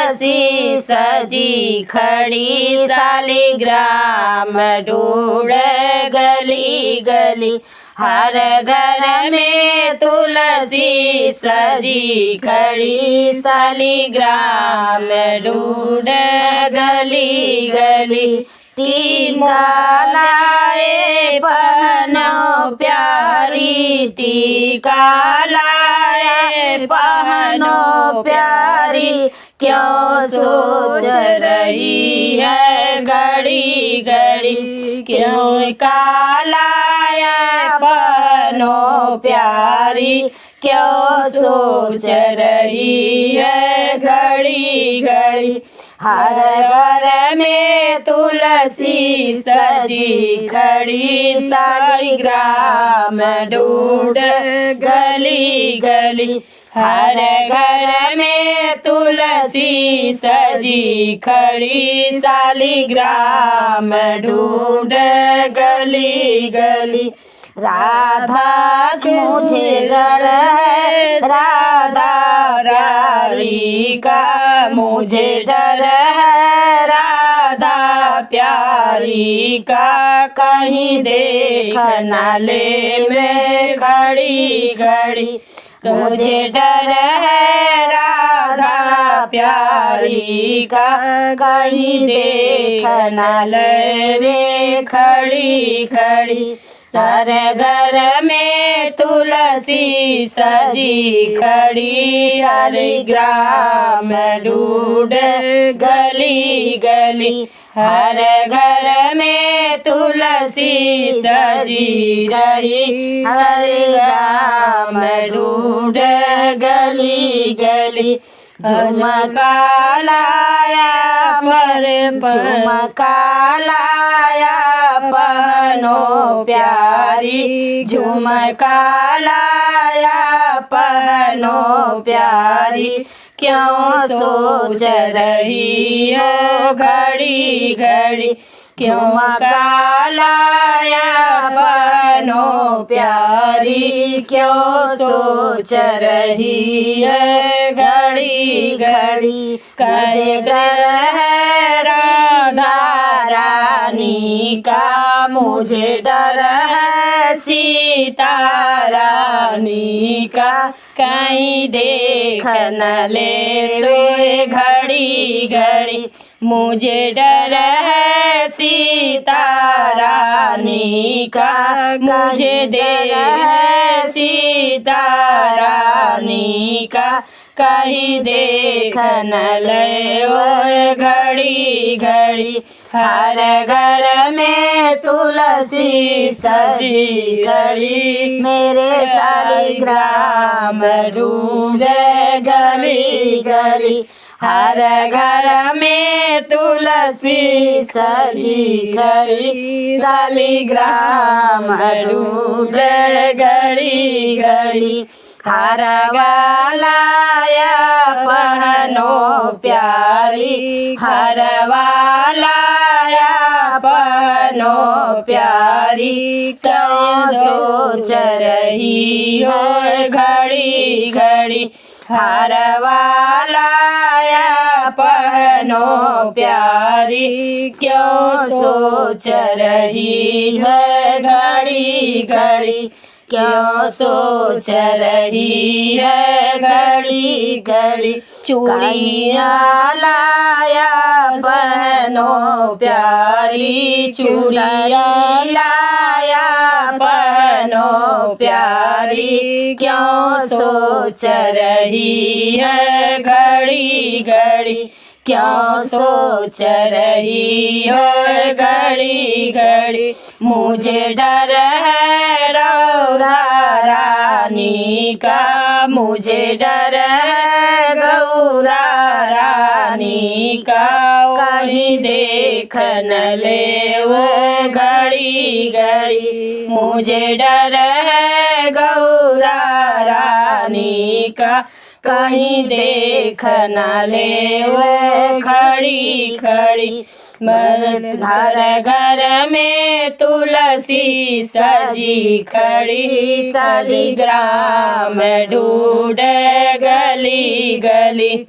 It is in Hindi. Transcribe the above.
तुलसी सजी खड़ी शालिग्राम ढूंढ गली गली। हर घर में तुलसी सजी खड़ी शालिग्राम ढूंढ गली गली। टीका लाए पहनो प्यारी, टीका लाए पहनो प्यारी, क्यों सोच रही है घड़ी घड़ी, क्यों कालाया पहनो प्यारी, क्यों सोच रही है घड़ी घड़ी। हर घर में तुलसी सजी खड़ी शालिग्राम ढूंढ गली गली। हर घर में तुलसी सजी खड़ी शालिग्राम ढूंढ गली गली। राधा मुझे डर है, राधा प्यारी का मुझे डर है, राधा प्यारी का, कहीं देख न ले मैं खड़ी खड़ी। मुझे डर है राधा प्यारी का, कहीं देख न ले मैं खड़ी खड़ी। हर घर में तुलसी सजी खड़ी शालिग्राम ढूंढ गली गली। हर घर में तुलसी सजी खड़ी शालिग्राम ढूंढ गली गली। झुमका लाया झुमका लाया पहनो प्यारी, झुमका लाया पहनो प्यारी, क्यों सोच रही हो घड़ी घड़ी, क्यों झुमका लाया पहनो प्यारी, क्यों सोच रही है घड़ी घड़ी। मुझे डर है राधा रानी का, मुझे डर है सीता रानी का, कहीं देख न ले वे घड़ी घड़ी। मुझे डर है सीता रानी का, मुझे डर है सीता रानी का, कहीं देख न ले वो घड़ी घड़ी। हर घर में तुलसी सजी खड़ी, मेरे शालिग्राम ढूंढ गली गली। हर घर में तुलसी सजी खड़ी शालिग्राम ढूंढ गली गली। हर वालाया पहनो प्यारी, हर वालाया पहनो प्यारी, क्यों सोच रही हो घड़ी घड़ी। हर वालाया पहनो प्यारी, क्यों सोच रही है घड़ी घड़ी, क्यों सोच रही है घड़ी घड़ी। चूड़ियाँ लाया पहनो प्यारी, चूड़ियाँ लाया पहनो प्यारी, क्यों सोच रही है घड़ी घड़ी, क्यों सोच रही है घड़ी घड़ी। मुझे डर है रौरा रानी का, मुझे डर है गौरा रानी का, कहीं देख न ले वो घड़ी घड़ी। मुझे डर है गौरा रानी का, कहीं देख न ले वो खड़ी खड़ी। घर घर में तुलसी सजी खड़ी, शालिग्राम ढूंढ गली गली।